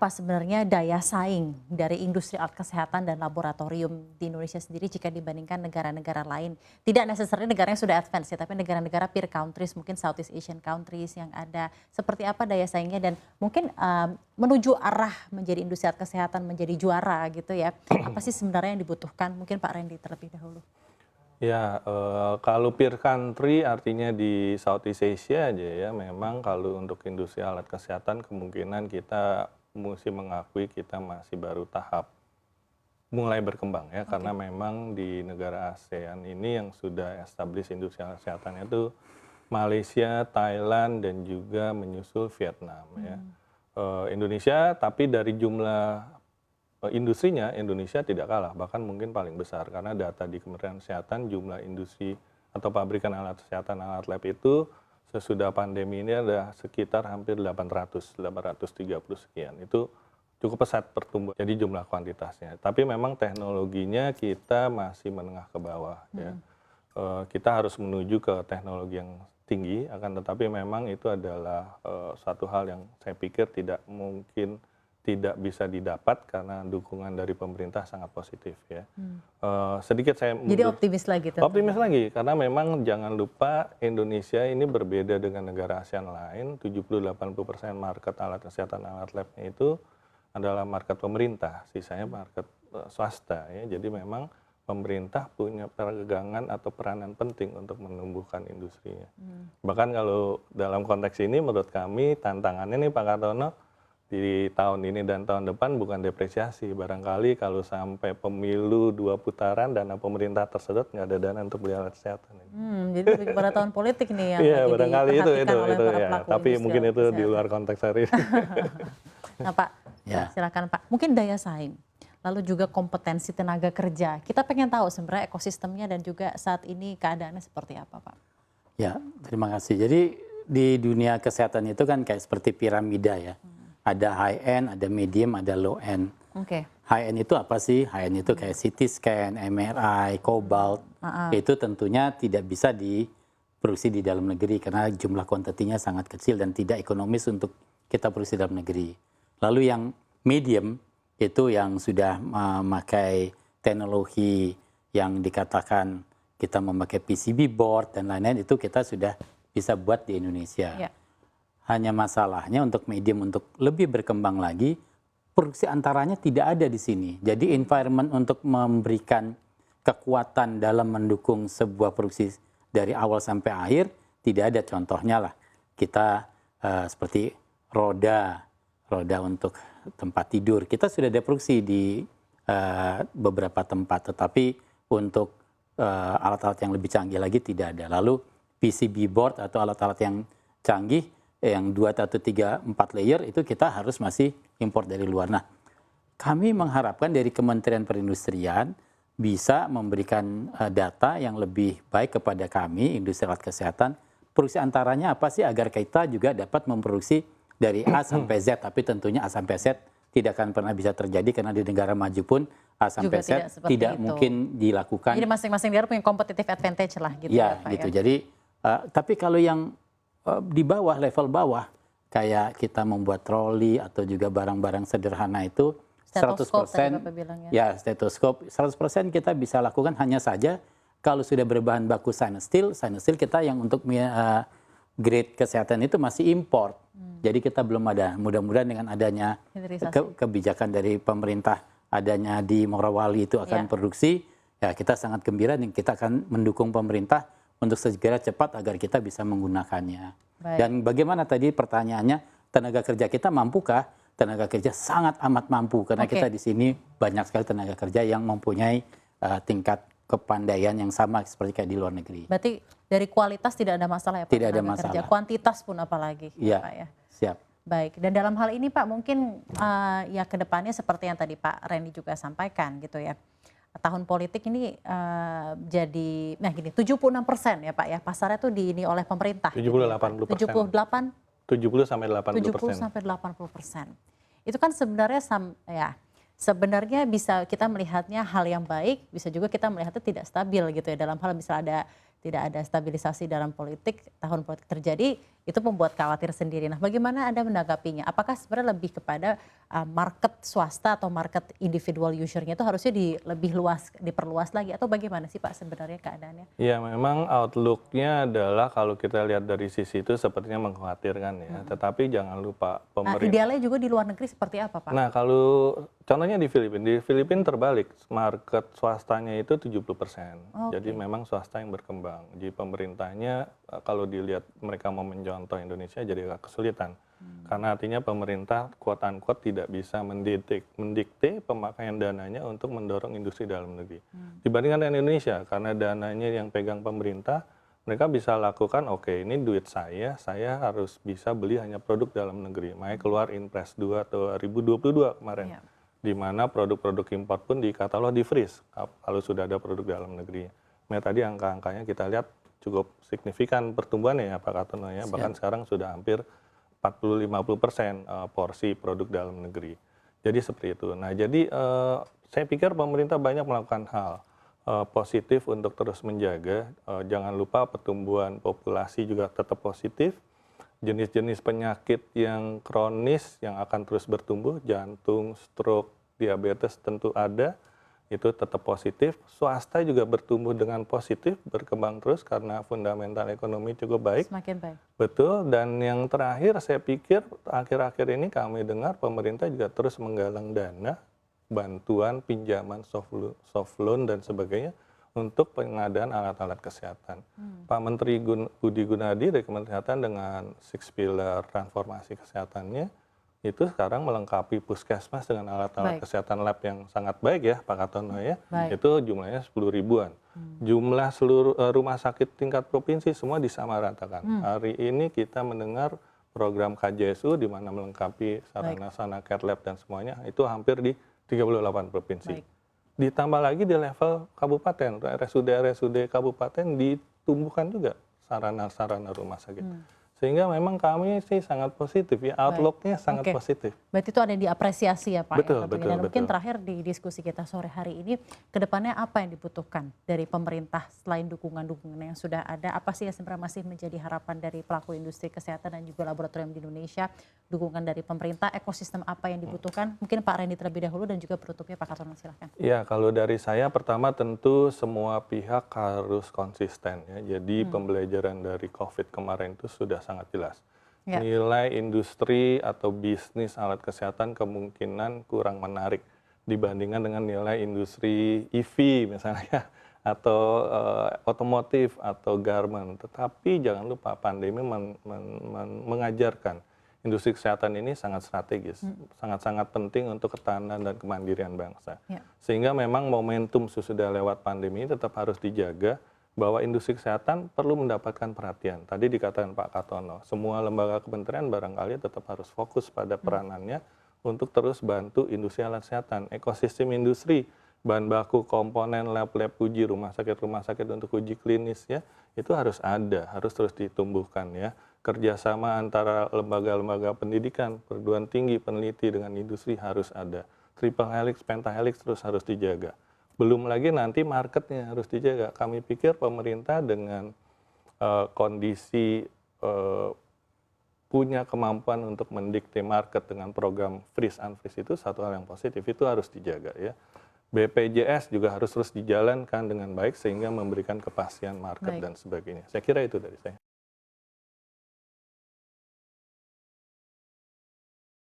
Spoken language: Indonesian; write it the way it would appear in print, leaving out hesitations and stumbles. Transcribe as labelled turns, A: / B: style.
A: apa sebenarnya daya saing dari industri alat kesehatan dan laboratorium di Indonesia sendiri jika dibandingkan negara-negara lain? Tidak necessarily negara yang sudah advance ya, tapi negara-negara peer countries, mungkin Southeast Asian countries yang ada. Seperti apa daya saingnya dan mungkin menuju arah menjadi industri alat kesehatan menjadi juara gitu ya. Apa sih sebenarnya yang dibutuhkan? Mungkin Pak Randy terlebih dahulu.
B: Ya, kalau peer country artinya di Southeast Asia aja ya, memang kalau untuk industri alat kesehatan kemungkinan kita mesti mengakui kita masih baru tahap mulai berkembang ya, karena memang di negara ASEAN ini yang sudah establish industri alat kesehatannya itu Malaysia, Thailand, dan juga menyusul Vietnam ya. Indonesia, tapi dari jumlah industrinya Indonesia tidak kalah, bahkan mungkin paling besar karena data di Kementerian Kesehatan jumlah industri atau pabrikan alat kesehatan alat lab itu sesudah pandemi ini ada sekitar hampir 830 sekian. Itu cukup pesat pertumbuhan jadi jumlah kuantitasnya. Tapi memang teknologinya kita masih menengah ke bawah ya. Kita harus menuju ke teknologi yang tinggi, akan tetapi memang itu adalah satu hal yang saya pikir tidak mungkin tidak bisa didapat karena dukungan dari pemerintah sangat positif ya. Sedikit saya
A: Jadi optimis lagi tuh.
B: Optimis lagi karena memang jangan lupa Indonesia ini berbeda dengan negara ASEAN lain, 70-80% market alat kesehatan alat labnya itu adalah market pemerintah, sisanya market swasta ya. Jadi memang pemerintah punya pegangan atau peranan penting untuk menumbuhkan industrinya. Bahkan kalau dalam konteks ini menurut kami tantangannya nih Pak Kartono, di tahun ini dan tahun depan bukan depresiasi. Barangkali kalau sampai pemilu 2 putaran dana pemerintah tersedot nggak ada dana untuk beli alat kesehatan.
A: Jadi lebih kepada tahun politik nih yang
B: Iya,
A: lagi
B: barangkali
A: diperhatikan oleh para
B: ya.
A: pelaku
B: Tapi
A: industri
B: mungkin
A: alat
B: itu di
A: kesehatan.
B: luar konteks hari ini.
A: Nah Pak, silakan Pak. Mungkin daya saing, lalu juga kompetensi tenaga kerja. Kita pengen tahu sebenarnya ekosistemnya dan juga saat ini keadaannya seperti apa Pak?
C: Ya, terima kasih. Jadi di dunia kesehatan itu kan kayak seperti piramida ya. Ada high end, ada medium, ada low end. High end itu apa sih? High end itu kayak CT scan, MRI, cobalt. Itu tentunya tidak bisa diproduksi di dalam negeri karena jumlah kuantitinya sangat kecil dan tidak ekonomis untuk kita produksi dalam negeri. Lalu yang medium itu yang sudah memakai teknologi yang dikatakan kita memakai PCB board dan lain-lain, itu kita sudah bisa buat di Indonesia. Hanya masalahnya untuk medium untuk lebih berkembang lagi, produksi antaranya tidak ada di sini. Jadi environment untuk memberikan kekuatan dalam mendukung sebuah produksi dari awal sampai akhir tidak ada. Contohnya lah kita seperti roda untuk tempat tidur. Kita sudah ada produksi di beberapa tempat, tetapi untuk alat-alat yang lebih canggih lagi tidak ada. Lalu PCB board atau alat-alat yang canggih yang 2 atau 3, 4 layer itu kita harus masih import dari luar. Nah, kami mengharapkan dari Kementerian Perindustrian bisa memberikan data yang lebih baik kepada kami, industri alat kesehatan. Produksi antaranya apa sih agar kita juga dapat memproduksi dari A sampai Z, tapi tentunya A sampai Z tidak akan pernah bisa terjadi karena di negara maju pun A sampai Z tidak mungkin dilakukan.
A: Jadi masing-masing daerah punya competitive advantage lah gitu ya Pak
C: gitu.
A: ya.
C: Jadi tapi kalau yang di bawah, level bawah, kayak kita membuat troli atau juga barang-barang sederhana itu 100%, ya stetoskop, 100% kita bisa lakukan hanya saja kalau sudah berbahan baku stainless steel kita yang untuk grade kesehatan itu masih import. Jadi kita belum ada, mudah-mudahan dengan adanya kebijakan dari pemerintah, adanya di Morowali itu akan produksi, ya kita sangat gembira dan kita akan mendukung pemerintah untuk segera cepat agar kita bisa menggunakannya. Dan bagaimana tadi pertanyaannya, tenaga kerja kita mampukah? Tenaga kerja sangat amat mampu karena kita di sini banyak sekali tenaga kerja yang mempunyai tingkat kepandaian yang sama seperti kayak di luar negeri.
A: Berarti dari kualitas tidak ada masalah ya Pak?
C: Tidak ada masalah.
A: Kerja. Kuantitas pun apalagi
C: ya,
A: Pak ya.
C: Siap.
A: Baik, dan dalam hal ini Pak mungkin ya ke depannya seperti yang tadi Pak Randy juga sampaikan gitu ya. Tahun politik ini jadi, nah gini, 76% ya Pak ya, pasarnya tuh ini oleh pemerintah.
B: 70-80%. 70 sampai 80%.
A: 70 sampai 80%. Itu kan sebenarnya ya sebenarnya bisa kita melihatnya hal yang baik, bisa juga kita melihatnya tidak stabil gitu ya. Dalam hal misalnya tidak ada stabilisasi dalam politik, tahun politik terjadi, itu membuat khawatir sendiri. Nah, bagaimana Anda menanggapinya? Apakah sebenarnya lebih kepada market swasta atau market individual usernya itu harusnya lebih luas, diperluas lagi, atau bagaimana sih Pak sebenarnya keadaannya?
B: Ya, memang outlook-nya adalah kalau kita lihat dari sisi itu sepertinya mengkhawatirkan ya. Tetapi jangan lupa
A: Idealnya juga di luar negeri seperti apa Pak?
B: Nah, kalau contohnya di Filipina terbalik, market swastanya itu 70%. Jadi memang swasta yang berkembang. Jadi pemerintahnya kalau dilihat mereka mau mencontoh Indonesia jadi agak kesulitan. Karena artinya pemerintah quote unquote tidak bisa mendikte pemakaian dananya untuk mendorong industri dalam negeri. Dibandingkan dengan Indonesia, karena dananya yang pegang pemerintah, mereka bisa lakukan, oke ini duit saya harus bisa beli hanya produk dalam negeri. Makanya keluar Inpres 2 atau 2022 kemarin. Di mana produk-produk import pun dikatakan di freeze kalau sudah ada produk dalam negeri. Nah, tadi angka-angkanya kita lihat cukup signifikan pertumbuhannya ya Pak Katono ya. Bahkan sekarang sudah hampir 40-50% porsi produk dalam negeri. Jadi seperti itu. Nah, jadi saya pikir pemerintah banyak melakukan hal positif untuk terus menjaga. Jangan lupa pertumbuhan populasi juga tetap positif. Jenis-jenis penyakit yang kronis yang akan terus bertumbuh, jantung, stroke, diabetes tentu ada, itu tetap positif. Swasta juga bertumbuh dengan positif, berkembang terus karena fundamental ekonomi cukup baik.
A: Semakin baik.
B: Betul, dan yang terakhir saya pikir akhir-akhir ini kami dengar pemerintah juga terus menggalang dana, bantuan, pinjaman, soft loan dan sebagainya untuk pengadaan alat-alat kesehatan. Pak Menteri Budi Gunadi dari Kementerian Kesehatan dengan 6 pillar transformasi kesehatannya itu sekarang melengkapi puskesmas dengan alat-alat kesehatan lab yang sangat baik ya Pak Katono ya. Itu jumlahnya 10 ribuan. Jumlah seluruh rumah sakit tingkat provinsi semua disamaratakan. Hari ini kita mendengar program KJSU di mana melengkapi sarana-sarana cat lab dan semuanya itu hampir di 38 provinsi. Ditambah lagi di level kabupaten, RSUD kabupaten ditumbuhkan juga sarana-sarana rumah sakit. Sehingga memang kami sih sangat positif ya, outlook-nya sangat positif.
A: Berarti itu ada yang diapresiasi ya Pak.
B: Betul,
A: ya,
B: betul,
A: dan mungkin
B: betul.
A: terakhir di diskusi kita sore hari ini, kedepannya apa yang dibutuhkan dari pemerintah selain dukungan-dukungan yang sudah ada, apa sih yang sebenarnya masih menjadi harapan dari pelaku industri kesehatan dan juga laboratorium di Indonesia, dukungan dari pemerintah, ekosistem apa yang dibutuhkan? Mungkin Pak Randy terlebih dahulu dan juga penutupnya Pak Katono, silahkan.
B: Ya, kalau dari saya pertama tentu semua pihak harus konsisten ya. Jadi pembelajaran dari COVID kemarin itu sudah sangat jelas. Nilai industri atau bisnis alat kesehatan kemungkinan kurang menarik dibandingkan dengan nilai industri EV misalnya atau otomotif atau garment. Tetapi jangan lupa pandemi mengajarkan industri kesehatan ini sangat strategis, sangat-sangat penting untuk ketahanan dan kemandirian bangsa. Sehingga memang momentum sesudah lewat pandemi tetap harus dijaga bahwa industri kesehatan perlu mendapatkan perhatian. Tadi dikatakan Pak Katono, semua lembaga kementerian barangkali tetap harus fokus pada peranannya untuk terus bantu industri alat kesehatan, ekosistem industri, bahan baku, komponen, lab-lab uji, rumah sakit untuk uji klinis ya, itu harus ada, harus terus ditumbuhkan ya. Kerjasama antara lembaga-lembaga pendidikan, perguruan tinggi, peneliti dengan industri harus ada. Triple helix, pentahelix terus harus dijaga. Belum lagi nanti marketnya harus dijaga. Kami pikir pemerintah dengan kondisi punya kemampuan untuk mendikte market dengan program freeze unfreeze itu satu hal yang positif, itu harus dijaga ya. BPJS juga harus terus dijalankan dengan baik sehingga memberikan kepastian market dan sebagainya. Saya kira itu dari saya.